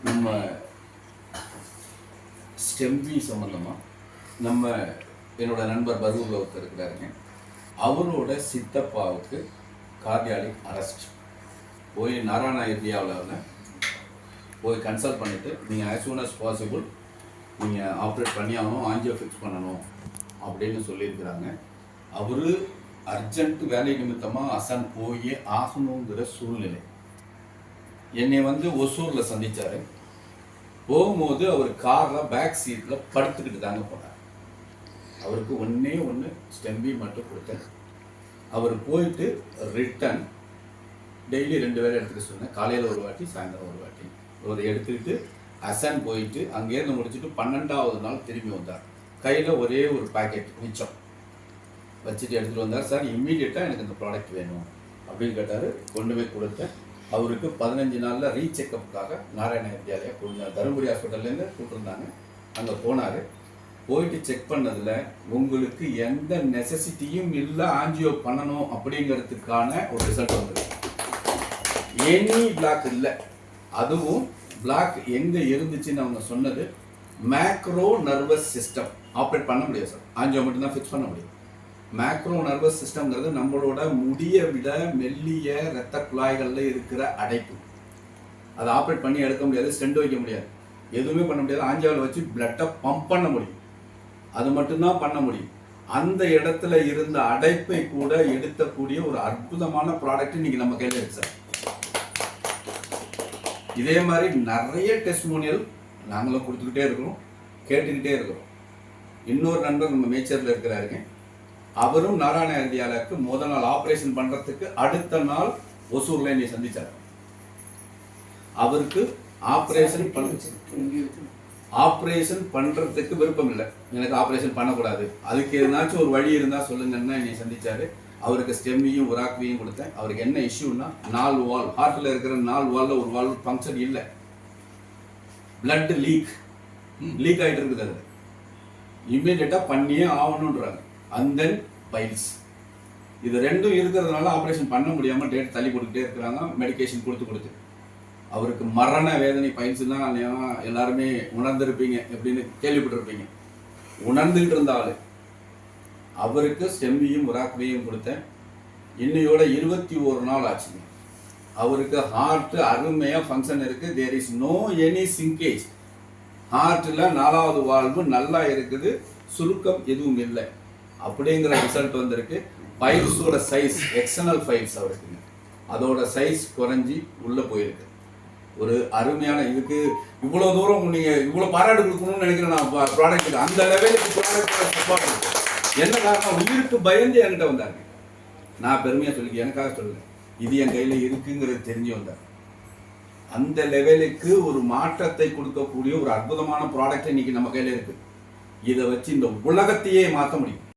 நம்ம ஸ்டெம்பி சம்மந்தமாக நம்ம என்னோட நண்பர் பரூரில் ஒருத்தர் இருக்கிறாருங்க. அவரோட சித்தப்பாவுக்கு கார்டியாலிக் அரெஸ்ட் போய் நாராயணா ஏரியாவில் போய் கன்சல்ட் பண்ணிவிட்டு நீங்கள் ஆஸ் சூன் அஸ் பாசிபிள் நீங்கள் ஆப்ரேட் பண்ணி ஆகணும், ஆஞ்சியோ ஃபிக்ஸ் பண்ணணும் அப்படின்னு சொல்லியிருக்கிறாங்க. அவர் அர்ஜென்ட் வேலை நிமித்தமாக அசன் போய் ஆகணுங்கிற சூழ்நிலை. என்னை ஒசூரில் சந்தித்தார். போகும்போது அவர் காரில் பேக் சீட்டில் படுத்துக்கிட்டு தாங்க போனார். அவருக்கு ஒன்று ஸ்டெம்பி மட்டும் கொடுத்தேன். அவர் போயிட்டு ரிட்டன் டெய்லி 2 வேளை எடுத்துக்க சொன்னேன். காலையில் ஒரு வாட்டி, சாயந்தரம் ஒரு வாட்டி. அவர் எடுத்துக்கிட்டு அசன் போயிட்டு அங்கேருந்து முடிச்சுட்டு 12வது நாள் திரும்பி வந்தார். கையில் ஒரே ஒரு பேக்கெட் மிச்சம் வச்சுட்டு எடுத்துகிட்டு வந்தார். சார் இம்மீடியட்டாக எனக்கு இந்த ப்ராடக்ட் வேணும் அப்படின்னு கேட்டார். கொண்டு போய் கொடுத்தேன். அவருக்கு 15 நாளில் ரீசெக்கப்புக்காக நாராயண வித்யாலயா தருமபுரி ஹாஸ்பிட்டல்லேருந்து கூப்பிட்டுருந்தாங்க. அங்கே போனார். போயிட்டு செக் பண்ணதில் உங்களுக்கு எந்த நெசசிட்டியும் இல்லை ஆஞ்சியோ பண்ணணும் அப்படிங்கிறதுக்கான ஒரு ரிசல்ட் வந்தது. எனி பிளாக் இல்லை. அதுவும் பிளாக் எங்கே இருந்துச்சுன்னு அவங்க சொன்னது மேக்ரோ நர்வஸ் சிஸ்டம். ஆப்ரேட் பண்ண முடியாது சார், ஆஞ்சியோ மட்டும்தான் ஃபிக்ஸ் பண்ண முடியும். மேக்ரோ நர்வஸ் சிஸ்டம்ங்கிறது நம்மளோட முடியை விட மெல்லிய இரத்த குழாய்களில் இருக்கிற அடைப்பு. அதை ஆப்ரேட் பண்ணி எடுக்க முடியாது, ஸ்டெண்ட் வைக்க முடியாது, எதுவுமே பண்ண முடியாது. ஆஞ்சியோவில் வச்சு பிளட்டை பம்ப் பண்ண முடியும், அது மட்டும்தான் பண்ண முடியும். அந்த இடத்துல இருந்த அடைப்பை கூட எடுக்கக்கூடிய ஒரு அற்புதமான ப்ராடக்ட் இன்னைக்கு நம்ம கையில் இருக்கு சார். இதே மாதிரி நிறைய டெஸ்டிமோனியல் நாங்களும் கொடுத்துக்கிட்டே இருக்கிறோம், கேட்டுக்கிட்டே இருக்கிறோம். இன்னொரு நண்பர் நம்ம மேச்சரில் இருக்கிறாருங்க. அவரும் நாராயண வித்யாலயாவுக்கு முதல் நாள் ஆப்ரேஷன் பண்றதுக்கு அடுத்த நாள் ஒசூர்ல என்னை சந்திச்சார். அவருக்கு ஆப்ரேஷன் பண்றதுக்கு விருப்பம் இல்லை. எனக்கு ஆப்ரேஷன் பண்ணக்கூடாது, அதுக்கு எதுனாச்சும் ஒரு வழி இருந்தா சொல்லுங்கன்னா என்னை சந்திச்சாரு. அவருக்கு ஸ்டெம்மியும் உராக்வியும் கொடுத்தேன். அவருக்கு என்ன இஷ்யூன்னா 4 வால், ஹார்ட்ல இருக்கிற 4 வால்ல ஒரு வால் ஃபங்க்ஷன் இல்லை, பிளட் லீக் ஆகிட்டு இருக்குது. அது இமீடியட்டா பண்ணியே ஆகணுன்றாங்க. அண்ட் தென் பைல்ஸ், இது ரெண்டும் இருக்கிறதுனால ஆப்ரேஷன் பண்ண முடியாமல் டேட் தள்ளி கொடுத்துட்டே இருக்கிறாங்க. மெடிக்கேஷன் கொடுத்து அவருக்கு மரண வேதனை. பைல்ஸ்லாம் எல்லாருமே உணர்ந்திருப்பீங்க, எப்படின்னு கேள்விப்பட்டிருப்பீங்க. உணர்ந்துகிட்டு இருந்தாலும் அவருக்கு ஸ்டெம்பியும் உராக்வியும் கொடுத்தேன். இன்னையோட 21 நாள் ஆச்சுங்க. அவருக்கு ஹார்ட் அருமையாக ஃபங்க்ஷன் இருக்கு. There is no any சிங்கேஜ். ஹார்ட்டில் 4வது வால்வு நல்லா இருக்குது, சுருக்கம் எதுவும் இல்லை அப்படிங்கிற ரிசல்ட் வந்திருக்கு. பைல்ஸோட சைஸ், எக்ஸ்டர்னல் ஃபைல்ஸ் அவருக்கு அதோட சைஸ் குறைஞ்சி உள்ளே போயிருக்கு. ஒரு அருமையான, இதுக்கு இவ்வளோ தூரம் நீங்கள் இவ்வளோ பாராட்டு கொடுக்கணும்னு நினைக்கிறேன் நான் ப்ராடக்ட்டுக்கு. அந்த லெவலுக்கு ப்ராடக்டோட சப்போர்ட் இருக்கு. என்ன காரணம், உயிருக்கு பயந்து என்கிட்ட வந்தாங்க. நான் பெருமையாக சொல்லி எனக்காக சொல்லுங்க, இது என் கையில் இருக்குங்கிறது தெரிஞ்சு வந்தார். அந்த லெவலுக்கு ஒரு மாற்றத்தை கொடுக்கக்கூடிய ஒரு அற்புதமான ப்ராடக்ட் இன்னைக்கு நம்ம கையில் இருக்கு. இதை வச்சு இந்த உலகத்தையே மாற்ற முடியும்.